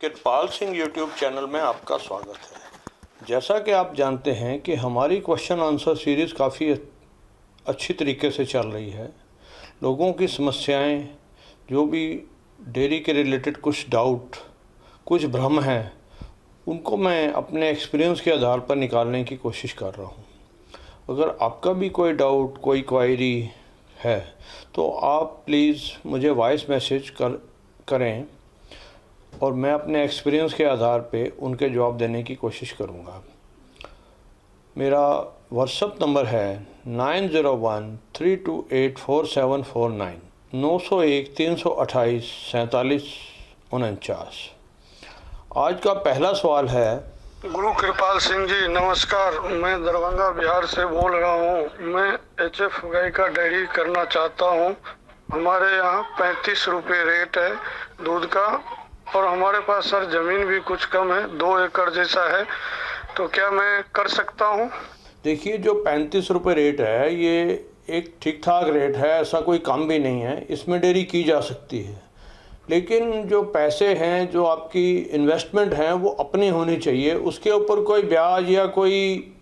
कृपाल Singh YouTube channel में आपका स्वागत है। जैसा कि आप जानते हैं कि हमारी क्वेश्चन आंसर सीरीज़ काफ़ी अच्छी तरीके से चल रही है। लोगों की समस्याएं, जो भी डेयरी के रिलेटेड कुछ डाउट, कुछ भ्रम हैं, उनको मैं अपने एक्सपीरियंस के आधार पर निकालने की कोशिश कर रहा हूँ। अगर आपका भी कोई डाउट, कोई क्वायरी है तो आप प्लीज़ मुझे वॉइस मैसेज करें और मैं अपने एक्सपीरियंस के आधार पे उनके जवाब देने की कोशिश करूँगा। मेरा व्हाट्सअप नंबर है 9013284749 901-328-4749। आज का पहला सवाल है। गुरु कृपाल सिंह जी नमस्कार, मैं दरभंगा बिहार से बोल रहा हूँ। मैं HF गाय का डेयरी करना चाहता हूँ। हमारे यहाँ 35 रुपये रेट है दूध का, और हमारे पास सर ज़मीन भी कुछ कम है, 2 एकड़ जैसा है। तो क्या मैं कर सकता हूँ? देखिए, जो 35 रुपये रेट है ये एक ठीक ठाक रेट है, ऐसा कोई कम भी नहीं है। इसमें डेयरी की जा सकती है, लेकिन जो पैसे हैं, जो आपकी इन्वेस्टमेंट है, वो अपनी होनी चाहिए। उसके ऊपर कोई ब्याज या कोई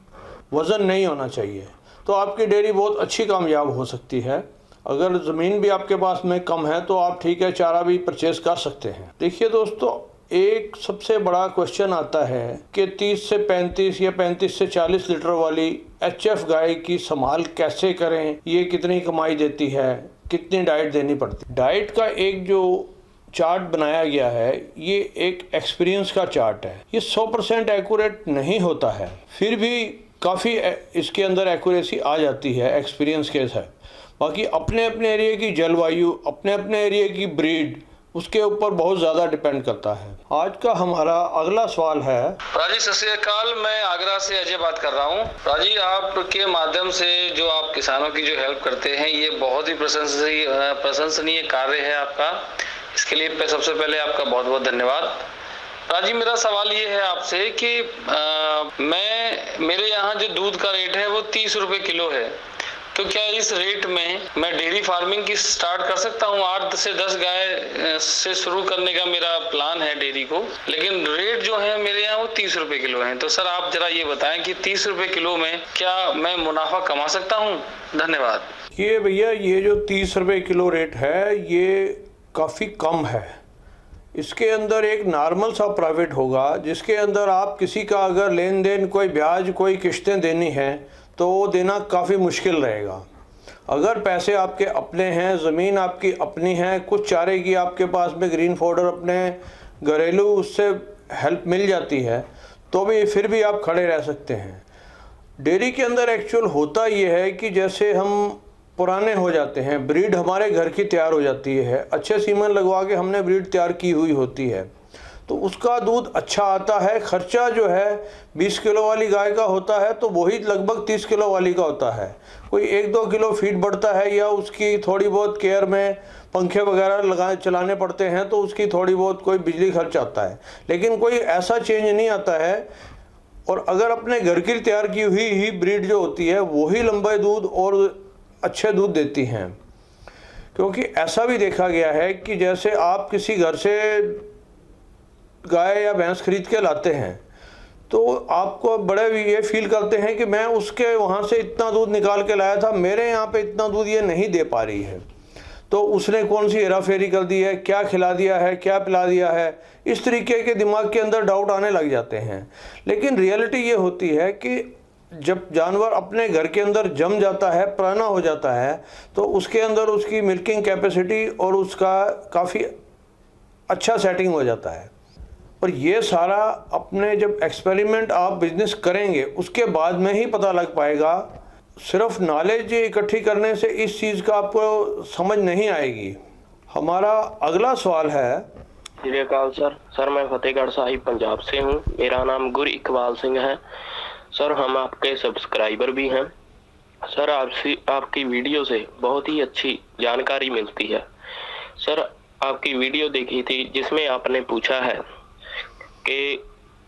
वज़न नहीं होना चाहिए, तो आपकी डेयरी बहुत अच्छी कामयाब हो सकती है। अगर ज़मीन भी आपके पास में कम है तो आप ठीक है चारा भी परचेज़ कर सकते हैं। देखिए दोस्तों, एक सबसे बड़ा क्वेश्चन आता है कि 30 से 35 या 35 से 40 लीटर वाली HF गाय की संभाल कैसे करें, ये कितनी कमाई देती है, कितनी डाइट देनी पड़ती है। डाइट का एक जो चार्ट बनाया गया है, ये एक एक्सपीरियंस का चार्ट है। ये 100% एक्यूरेट नहीं होता है, फिर भी काफ़ी इसके अंदर एक्यूरेसी आ जाती है एक्सपीरियंस के साथ। बाकी अपने अपने एरिया की जलवायु, अपने अपने एरिया की ब्रीड, उसके ऊपर बहुत ज़्यादा डिपेंड करता है। आज का हमारा अगला सवाल है। राजी सत श्री अकाल, मैं आगरा से अजय बात कर रहा हूँ। राजी, आपके माध्यम से जो आप किसानों की जो हेल्प करते हैं, ये बहुत ही प्रशंसनीय कार्य है आपका। इसके लिए सबसे पहले आपका बहुत बहुत धन्यवाद। राजी, मेरा सवाल ये है आपसे कि मेरे यहाँ जो दूध का रेट है वो 30 रुपये किलो है, तो क्या इस रेट में मैं डेयरी फार्मिंग की स्टार्ट कर सकता हूँ? 8 से 10 गाय से शुरू करने का मेरा प्लान है डेयरी को, लेकिन रेट जो है मेरे यहाँ वो 30 रुपये किलो है। तो सर आप जरा ये बताएं कि 30 रुपये किलो में क्या मैं मुनाफा कमा सकता हूँ? धन्यवाद। ये भैया, ये जो 30 रुपये किलो रेट है ये काफ़ी कम है। इसके अंदर एक नॉर्मल सा प्राइवेट होगा, जिसके अंदर आप किसी का अगर लेन देन, कोई ब्याज, कोई किश्तें देनी हैं तो वो देना काफ़ी मुश्किल रहेगा। अगर पैसे आपके अपने हैं, ज़मीन आपकी अपनी है, कुछ चारे की आपके पास में ग्रीन फॉडर अपने घरेलू उससे हेल्प मिल जाती है, तो भी फिर भी आप खड़े रह सकते हैं। डेयरी के अंदर एक्चुअल होता ये है कि जैसे हम पुराने हो जाते हैं, ब्रीड हमारे घर की तैयार हो जाती है, अच्छे सीमन लगवा के हमने ब्रीड तैयार की हुई होती है, तो उसका दूध अच्छा आता है। खर्चा जो है 20 किलो वाली गाय का होता है तो वही लगभग 30 किलो वाली का होता है। कोई 1-2 किलो फीड बढ़ता है, या उसकी थोड़ी बहुत केयर में पंखे वगैरह चलाने पड़ते हैं, तो उसकी थोड़ी बहुत कोई बिजली खर्च आता है, लेकिन कोई ऐसा चेंज नहीं आता है। और अगर अपने घर की तैयार की हुई ही ब्रीड जो होती है, वही लंबे दूध और अच्छे दूध देती हैं। क्योंकि ऐसा भी देखा गया है कि जैसे आप किसी घर से गाय या भैंस खरीद के लाते हैं, तो आपको बड़े ये फील करते हैं कि मैं उसके वहाँ से इतना दूध निकाल के लाया था, मेरे यहाँ पे इतना दूध ये नहीं दे पा रही है, तो उसने कौन सी हेरा फेरी कर दी है, क्या खिला दिया है, क्या पिला दिया है, इस तरीके के दिमाग के अंदर डाउट आने लग जाते हैं। लेकिन रियलिटी ये होती है कि जब जानवर अपने घर के अंदर जम जाता है, पुराना हो जाता है, तो उसके अंदर उसकी मिल्किंग कैपेसिटी और उसका काफ़ी अच्छा सेटिंग हो जाता है। और ये सारा अपने जब एक्सपेरिमेंट आप बिजनेस करेंगे उसके बाद में ही पता लग पाएगा। सिर्फ नॉलेज इकट्ठी करने से इस चीज़ का आपको समझ नहीं आएगी। हमारा अगला सवाल है। श्री अकाल सर, मैं फतेहगढ़ साहिब पंजाब से हूँ। मेरा नाम गुरु इकबाल सिंह है। सर, हम आपके सब्सक्राइबर भी हैं। सर, आपकी वीडियो से बहुत ही अच्छी जानकारी मिलती है। सर, आपकी वीडियो देखी थी जिसमें आपने पूछा है कि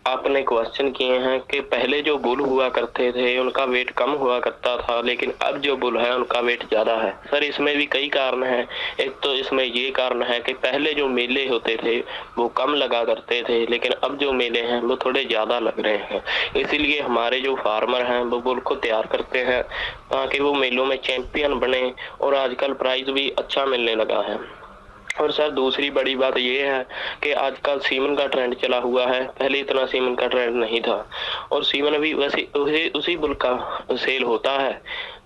आपने क्वेश्चन किए हैं कि पहले जो बुल हुआ करते थे उनका वेट कम हुआ करता था, लेकिन अब जो बुल है उनका वेट ज़्यादा है। सर इसमें भी कई कारण हैं। एक तो इसमें ये कारण है कि पहले जो मेले होते थे वो कम लगा करते थे, लेकिन अब जो मेले हैं वो थोड़े ज़्यादा लग रहे हैं। इसीलिए हमारे जो फार्मर हैं वो बुल को तैयार करते हैं ताकि वो मेलों में चैंपियन बने, और आजकल प्राइस भी अच्छा मिलने लगा है। और सर दूसरी बड़ी बात ये है कि आजकल सीमन का ट्रेंड चला हुआ है, पहले इतना सीमन का ट्रेंड नहीं था, और सीमन भी वैसे उसी बुल का सेल होता है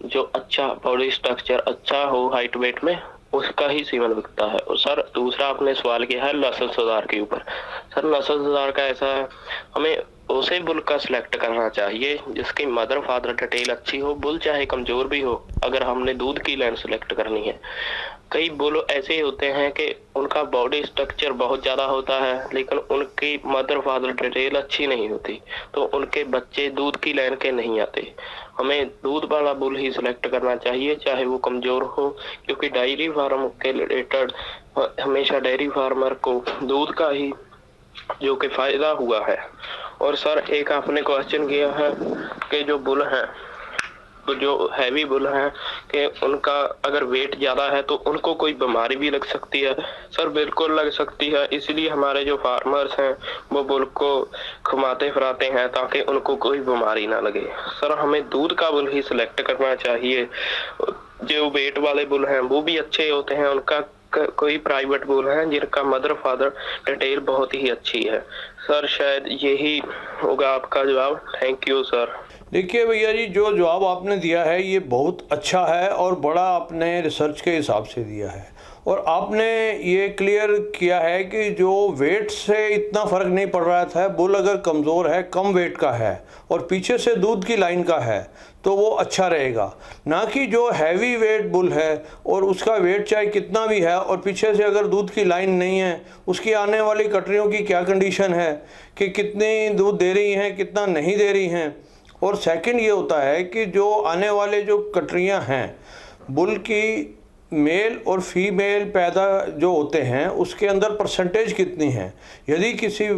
जो अच्छा बॉडी स्ट्रक्चर अच्छा हो, हाइट वेट में, उसका ही सीमन बिकता है। और सर दूसरा आपने सवाल किया है नस्ल सुधार के ऊपर। सर नस्ल सुधार का ऐसा है, हमें उसे बुल का सिलेक्ट करना चाहिए जिसकी मदर फादर डिटेल अच्छी हो, बुल चाहे कमजोर भी हो, अगर हमने दूध की लाइन सिलेक्ट करनी है। कई बुल ऐसे होते हैं कि उनका बॉडी स्ट्रक्चर बहुत ज़्यादा होता है लेकिन उनकी मदर फादर डिटेल अच्छी नहीं होती, तो उनके बच्चे दूध की लाइन के नहीं आते। हमें दूध वाला बुल ही सिलेक्ट करना चाहिए चाहे वो कमज़ोर हो, क्योंकि डेयरी फार्म के रिलेटेड हमेशा डेयरी फार्मर को दूध का ही जो कि फ़ायदा हुआ है। और सर एक आपने क्वेश्चन किया है कि जो बुल हैं, तो जो हैवी बुल हैं कि उनका अगर वेट ज़्यादा है तो उनको कोई बीमारी भी लग सकती है। सर बिल्कुल लग सकती है, इसलिए हमारे जो फार्मर्स हैं वो बुल को घुमाते फिराते हैं ताकि उनको कोई बीमारी ना लगे। सर हमें दूध का बुल ही सिलेक्ट करना चाहिए। जो वेट वाले बुल हैं वो भी अच्छे होते हैं, उनका कोई प्राइवेट बुल हैं जिनका मदर फादर डिटेल बहुत ही अच्छी है। सर शायद यही होगा आपका जवाब। Thank you sir. देखिए भैया जी, जो जवाब आपने दिया है ये बहुत अच्छा है और बड़ा आपने रिसर्च के हिसाब से दिया है, और आपने ये क्लियर किया है कि जो वेट से इतना फ़र्क नहीं पड़ रहा था, बुल अगर कमज़ोर है, कम वेट का है और पीछे से दूध की लाइन का है तो वो अच्छा रहेगा, ना कि जो हैवी वेट बुल है और उसका वेट चाहे कितना भी है और पीछे से अगर दूध की लाइन नहीं है, उसकी आने वाली कटरियों की क्या कंडीशन है कि कितनी दूध दे रही हैं, कितना नहीं दे रही हैं। और सेकंड ये होता है कि जो आने वाले जो कटरियां हैं बुल की, मेल और फीमेल पैदा जो होते हैं उसके अंदर परसेंटेज कितनी है। यदि किसी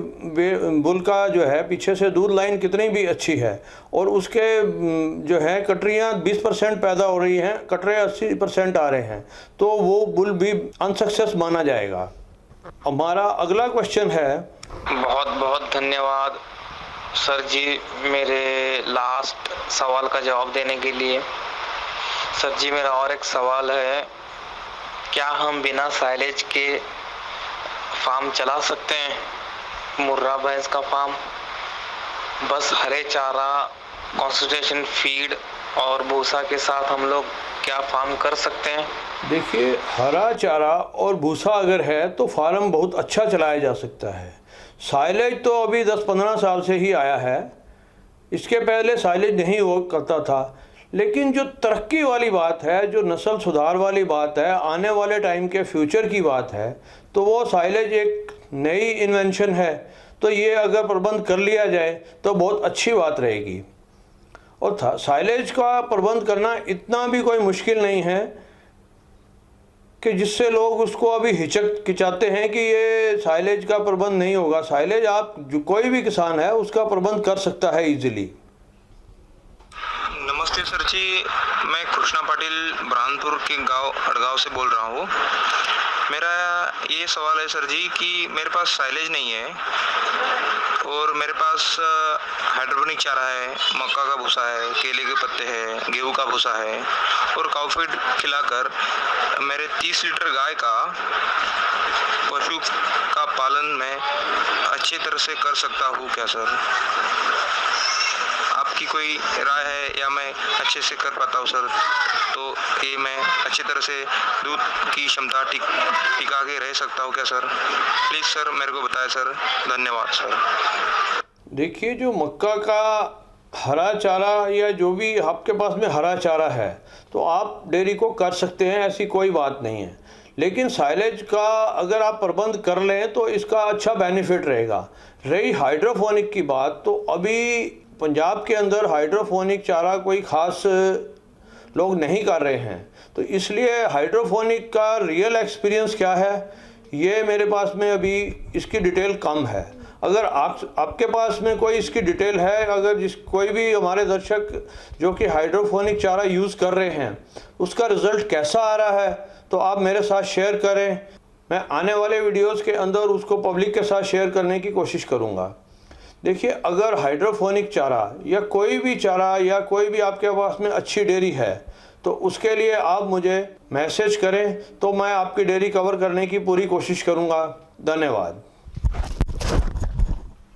बुल का जो है पीछे से दूध लाइन कितनी भी अच्छी है और उसके जो है कटरियां 20% पैदा हो रही हैं, कटरे 80% आ रहे हैं, तो वो बुल भी अनसक्सेस माना जाएगा। हमारा अगला क्वेश्चन है। बहुत बहुत धन्यवाद सर जी मेरे लास्ट सवाल का जवाब देने के लिए। सर जी मेरा और एक सवाल है, क्या हम बिना साइलेज के फार्म चला सकते हैं, मुर्रा भैंस का फार्म, बस हरे चारा, कॉन्सेंट्रेशन फीड और भूसा के साथ हम लोग क्या फार्म कर सकते हैं? देखिए, हरा चारा और भूसा अगर है तो फार्म बहुत अच्छा चलाया जा सकता है। साइलेज तो अभी 10-15 साल से ही आया है, इसके पहले साइलेज नहीं हुआ करता था। लेकिन जो तरक्की वाली बात है, जो नस्ल सुधार वाली बात है, आने वाले टाइम के फ्यूचर की बात है, तो वो साइलेज एक नई इन्वेंशन है। तो ये अगर प्रबंध कर लिया जाए तो बहुत अच्छी बात रहेगी। और साइलेज का प्रबंध करना इतना भी कोई मुश्किल नहीं है कि जिससे लोग उसको अभी हिचकिचाते हैं कि ये साइलेज का प्रबंध नहीं होगा। साइलेज आप जो कोई भी किसान है उसका प्रबंध कर सकता है इजीली। नमस्ते सर जी, मैं कृष्णा पाटिल बुरहानपुर के गांव हड़गांव से बोल रहा हूँ। मेरा ये सवाल है सर जी कि मेरे पास साइलेज नहीं है और मेरे पास हाइड्रोपोनिक चारा है, मक्का का भूसा है, केले के पत्ते हैं, गेहूं का भूसा है और काउ फीड खिलाकर मेरे 30 लीटर गाय का पशु का पालन मैं अच्छी तरह से कर सकता हूँ क्या सर? आपकी कोई राय है या मैं अच्छे से कर पाता हूँ सर? तो ये मैं अच्छी तरह से दूध की क्षमता टिका के रह सकता हूँ क्या सर? प्लीज़ सर मेरे को बताएं सर। धन्यवाद सर। देखिए, जो मक्का का हरा चारा या जो भी आपके पास में हरा चारा है तो आप डेयरी को कर सकते हैं, ऐसी कोई बात नहीं है। लेकिन साइलेज का अगर आप प्रबंध कर लें तो इसका अच्छा बेनिफिट रहेगा। रही हाइड्रोपोनिक की बात, तो अभी पंजाब के अंदर हाइड्रोपोनिक चारा कोई ख़ास लोग नहीं कर रहे हैं, तो इसलिए हाइड्रोपोनिक का रियल एक्सपीरियंस क्या है ये मेरे पास में अभी इसकी डिटेल कम है। अगर आपके पास में कोई इसकी डिटेल है, अगर कोई भी हमारे दर्शक जो कि हाइड्रोफोनिक चारा यूज़ कर रहे हैं उसका रिज़ल्ट कैसा आ रहा है, तो आप मेरे साथ शेयर करें। मैं आने वाले वीडियोस के अंदर उसको पब्लिक के साथ शेयर करने की कोशिश करूँगा। देखिए, अगर हाइड्रोफोनिक चारा या कोई भी चारा या कोई भी आपके पास में अच्छी डेयरी है तो उसके लिए आप मुझे मैसेज करें, तो मैं आपकी डेयरी कवर करने की पूरी कोशिश करूँगा। धन्यवाद।